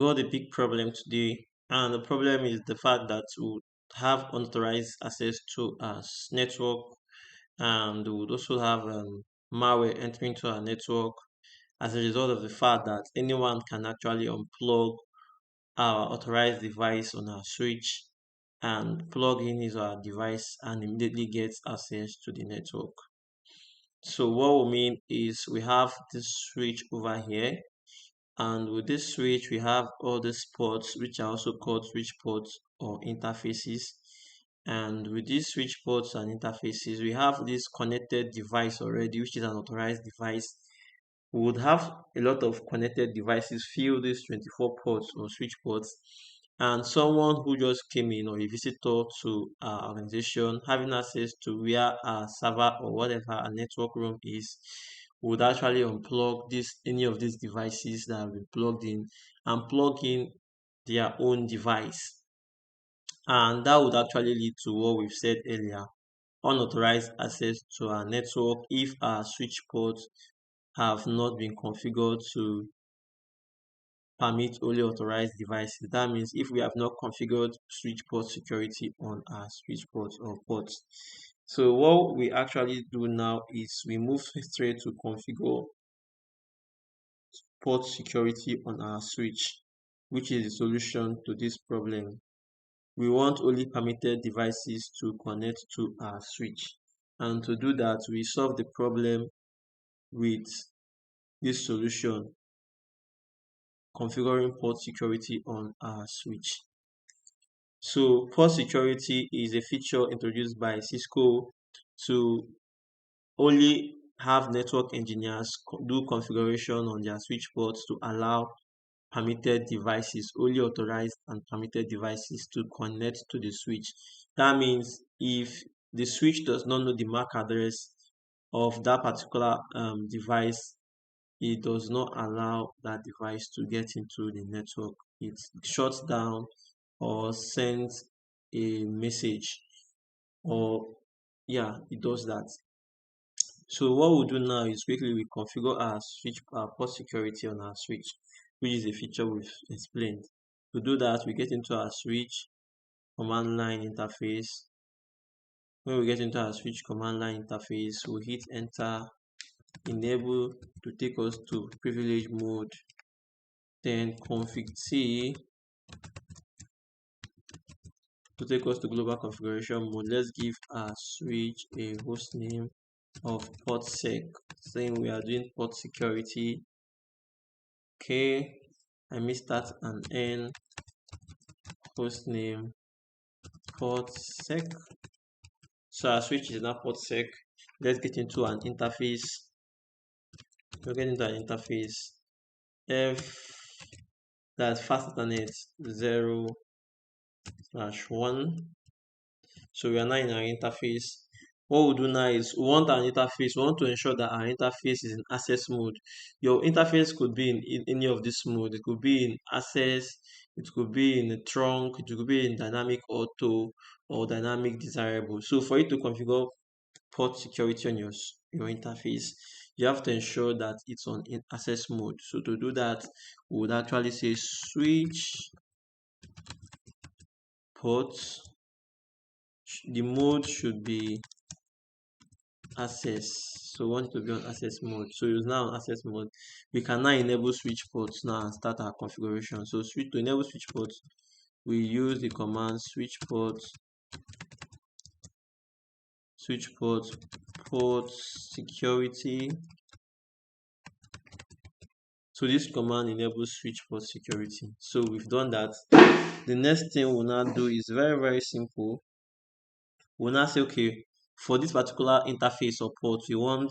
got a big problem today, and the problem is the fact that we have unauthorized access to our network, and we would also have malware entering to our network as a result of the fact that anyone can actually unplug our authorized device on our switch and plug in his or our device and immediately gets access to the network. So what we mean is we have this switch over here, and with this switch we have all these ports which are also called switch ports or interfaces. And with these switch ports and interfaces we have this connected device already, which is an authorized device. We would have a lot of connected devices fill these 24 ports or switch ports, and someone who just came in or a visitor to our organization having access to where our server or whatever our network room is would actually unplug this any of these devices that have been plugged in and plug in their own device, and that would actually lead to what we've said earlier: unauthorized access to our network if our switch ports have not been configured to permit only authorized devices. That means if we have not configured switch port security on our switch ports or ports. So what we actually do now is we move straight to configure port security on our switch, which is the solution to this problem. We want only permitted devices to connect to our switch. And to do that, we solve the problem with this solution: configuring port security on our switch. So port security is a feature introduced by Cisco to only have network engineers do configuration on their switch ports to allow permitted devices, only authorized and permitted devices, to connect to the switch. That means if the switch does not know the MAC address of that particular device, it does not allow that device to get into the network. It shuts down or sends a message, or yeah, it does that. So what we'll do now is quickly we configure our port security on our switch, which is a feature we've explained. To do that, we get into our switch command line interface. When we get into our switch command line interface, we hit enter, enable to take us to privilege mode, then config T to take us to global configuration mode. Let's give our switch a host name of portsec, saying we are doing port security. Okay, I missed that and N host name portsec. So our switch is now portsec. Let's get into an interface. We'll get into an interface. F, that's fast internet 0/1. So we are now in our interface. What we'll do now is we want to ensure that our interface is in access mode. Your interface could be in any of this mode. It could be in access, it could be in the trunk, it could be in dynamic auto or dynamic desirable. So for you to configure port security on your interface, you have to ensure that it's on in access mode. So to do that, we would actually say switch port. The mode should be access. So we want it to be on access mode. So it's now on access mode. We can now enable switch ports now and start our configuration. So to enable switch ports, we use the command switch port port security. So this command enables switch port security. So we've done that. The next thing we'll now do is very simple. We'll now say, okay, for this particular interface or port, we want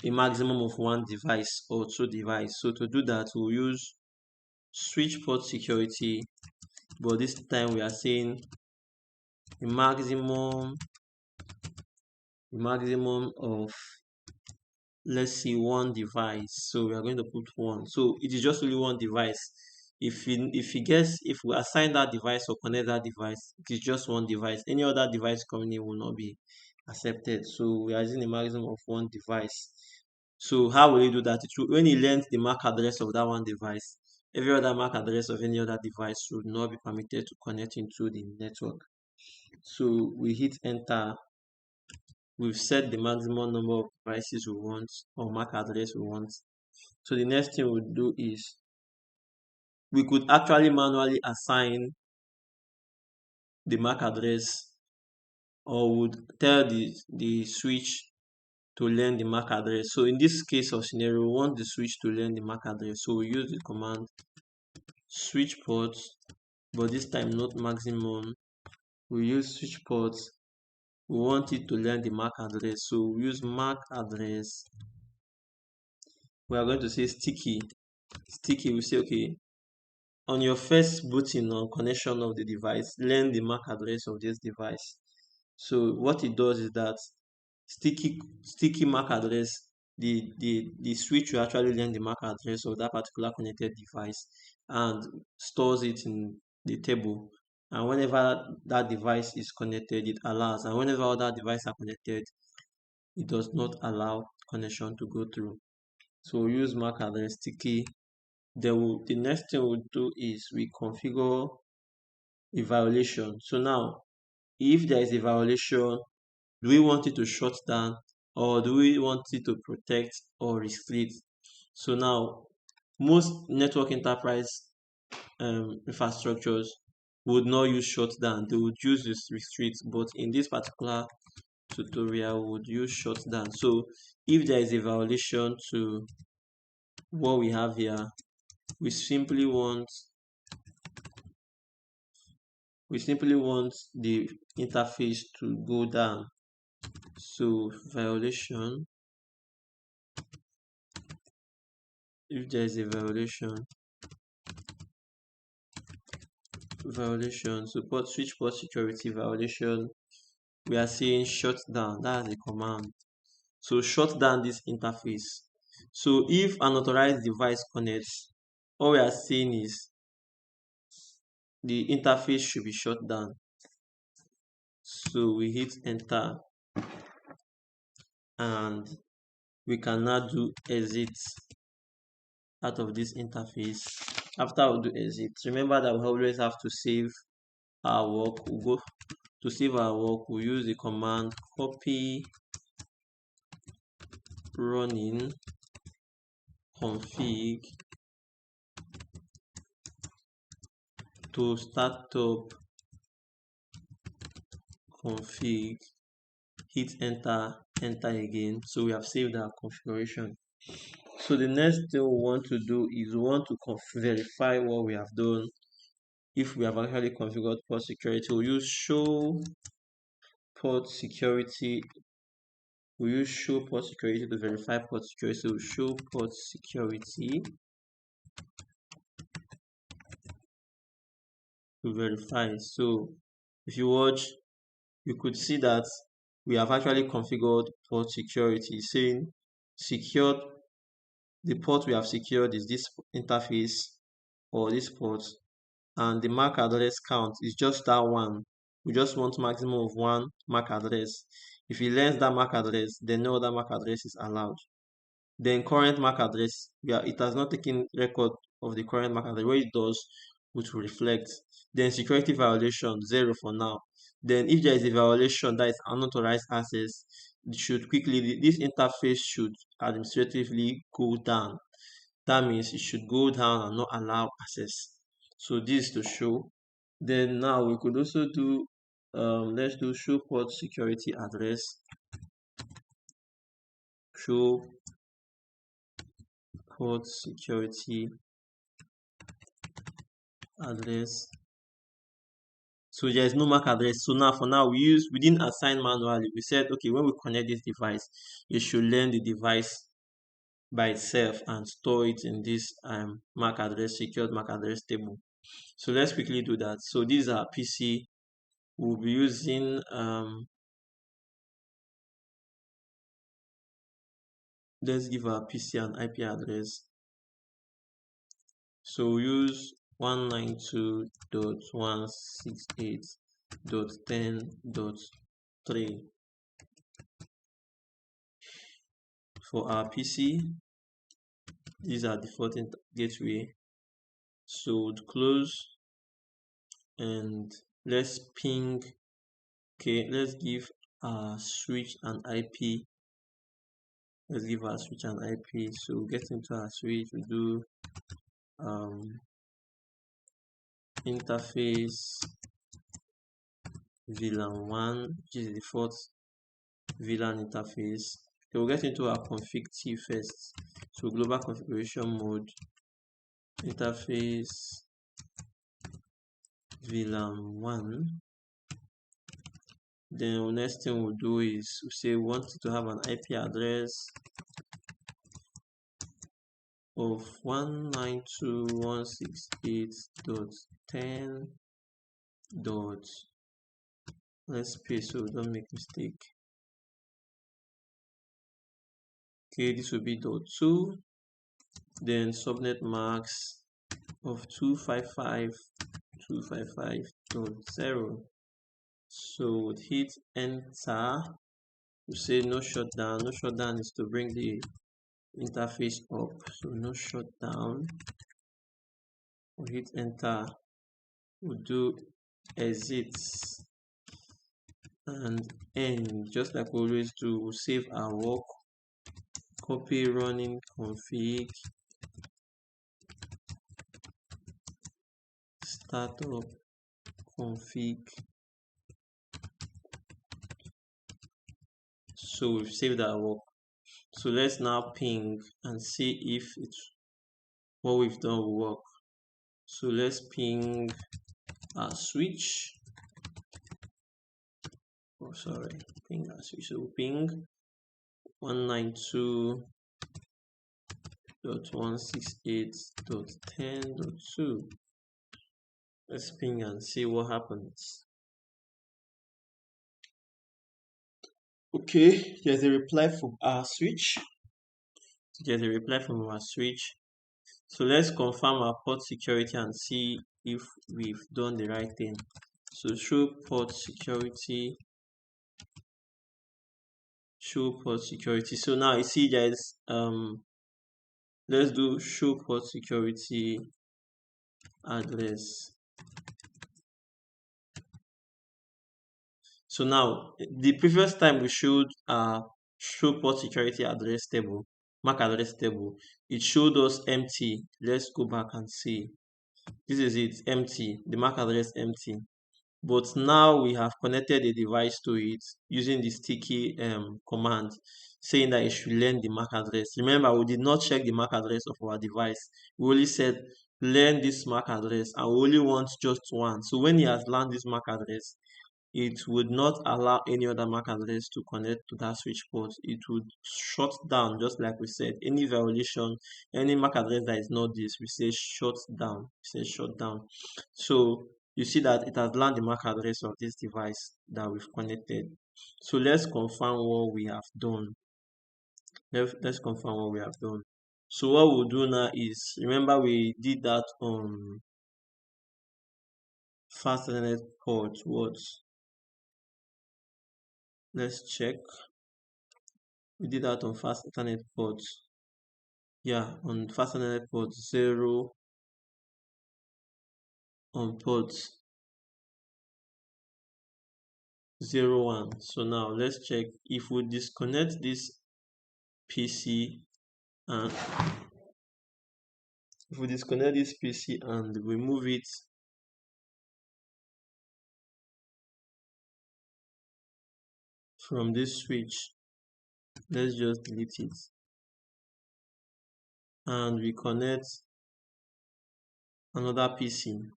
a maximum of one device or two devices. So to do that, we'll use switch port security, but this time we are saying a maximum of, let's see, one device. So we are going to put one. So it is just only one device. If we assign that device or connect that device, it is just one device. Any other device coming in will not be accepted. So we are using a maximum of one device. So how will you do that? When he learns the MAC address of that one device, every other MAC address of any other device should not be permitted to connect into the network. So we hit enter. We've set the maximum number of devices we want or MAC address we want. So the next thing we'll do is we could actually manually assign the MAC address, or would tell the switch to learn the MAC address. So in this case of scenario, we want the switch to learn the MAC address. So we use the command switch port, but this time not maximum. We use switch port. We want it to learn the MAC address. So we use MAC address. We are going to say sticky. Sticky, we say, okay, on your first booting or connection of the device, learn the MAC address of this device. So what it does is that sticky MAC address, the switch will actually learn the MAC address of that particular connected device and stores it in the table. And whenever that device is connected, it allows. And whenever other devices are connected, it does not allow connection to go through. So we use MAC address sticky. The next thing we'll do is we configure a violation. So now, if there is a violation, do we want it to shut down, or do we want it to protect or restrict? So now, most network enterprise infrastructures would not use shutdown, they would use this restrict, but in this particular tutorial we would use shutdown. So if there is a violation to what we have here, we simply want the interface to go down. So violation, if there is a violation, so switch port security violation, we are saying shut down. That's a command. So shut down this interface. So if an authorized device connects, all we are saying is the interface should be shut down. So we hit enter, and we can now do exit out of this interface. After we do exit, remember that we always have to save our work. We'll go to save our work, we'll use the command copy running config to startup config, hit enter, enter again. So we have saved our configuration. So the next thing we want to do is we want to verify what we have done. If we have actually configured port security, we'll use show port security. We use show port security to verify port security. So show port security to verify. So if you watch, you could see that we have actually configured port security, saying secured. The port we have secured is this interface or this port, and the MAC address count is just that one. We just want maximum of one MAC address. If it learns that MAC address, then no other MAC address is allowed. Then current MAC address, it has not taken record of the current MAC address. What it does, which will reflect. Then security violation 0 for now. Then if there is a violation that is unauthorized access, this interface should administratively go down. That means it should go down and not allow access. So this is to show. Then now we could also do let's do show port security address. Show port security address. So there is no MAC address. So now for now we didn't assign manually. We said, okay, when we connect this device, it should learn the device by itself and store it in this MAC address, secured MAC address table. So let's quickly do that. So this is our PC. We'll be using let's give our PC an IP address. So we use 192.168.10.3 for our PC. These are default gateway. So we'd close and let's ping. Okay, let's give our switch an IP. Let's give our switch an IP. So we get into our switch, we do interface VLAN 1, which is the default VLAN interface. Okay, we'll get into our config T first. So global configuration mode, interface VLAN 1. Then the next thing we'll do is we say we want to have an IP address of 192.168.10. Let's paste so we don't make mistake. Okay, this will be .2. Then subnet max of 255.255.0. So we'll hit enter. We say no shutdown. No shutdown is to bring the interface up. So no shutdown. We'll hit enter. We'll do exit and end, just like we always do. We'll save our work. Copy running config, startup config. So we've saved our work. So let's now ping and see if what we've done will work. So let's ping our switch. Oh, sorry, ping our switch. So ping 192.168.10.2. Let's ping and see what happens. Okay, there's a reply from our switch. So let's confirm our port security and see if we've done the right thing. So show port security. So now you see there's let's do show port security address. So now the previous time we showed show port security address table, MAC address table, it showed us empty. Let's go back and see. This is it, empty, the MAC address empty. But now we have connected a device to it using the sticky command saying that it should learn the MAC address. Remember, we did not check the MAC address of our device. We only said learn this MAC address and we only want just one. So when he has learned this MAC address, it would not allow any other MAC address to connect to that switch port. It would shut down, just like we said. Any violation, any MAC address that is not this, we say shut down. So you see that it has learned the MAC address of this device that we've connected. So let's confirm what we have done. Let's confirm what we have done. So what we'll do now is, remember we did that on fast internet port. Let's check. We did that on fast internet port. Yeah, on fast internet port 0, on port 01. So now let's check if we disconnect this PC and remove it from this switch, let's just delete it and we connect another PC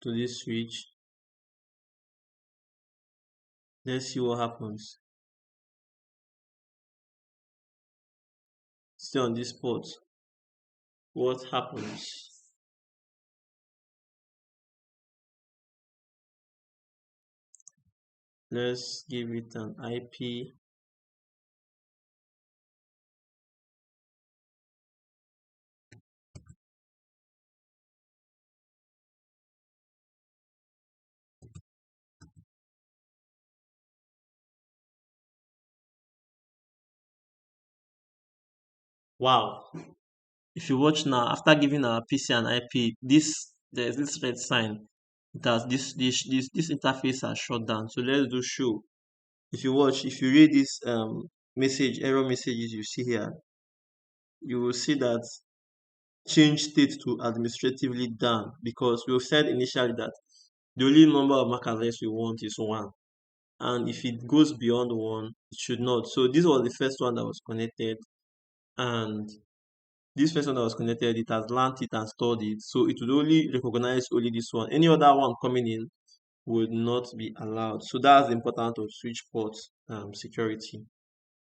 to this switch. Let's see what happens. Stay on this port. What happens? Let's give it an IP. Wow. If you watch now, after giving our PC and IP, there's this red sign. It has this interface has shut down. So let's do show. If you watch, if you read this error messages you see here, you will see that change state to administratively done, because we said initially that the only number of MAC address we want is one. And if it goes beyond one, it should not. So this was the first one that was connected, and this first one that was connected, it has learned it and stored it. So it would only recognize only this one. Any other one coming in would not be allowed. So that's the importance of switch port security,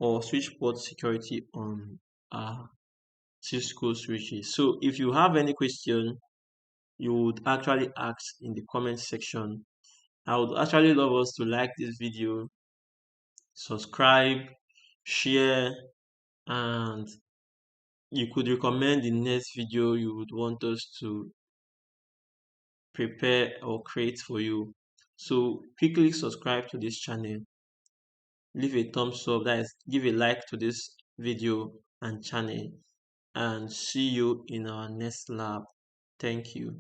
or switch port security on Cisco switches. So if you have any question, you would actually ask in the comment section. I would actually love us to like this video, subscribe, share, and you could recommend the next video you would want us to prepare or create for you. So quickly subscribe to this channel, leave a thumbs up, that is, give a like to this video and channel, and see you in our next lab. Thank you.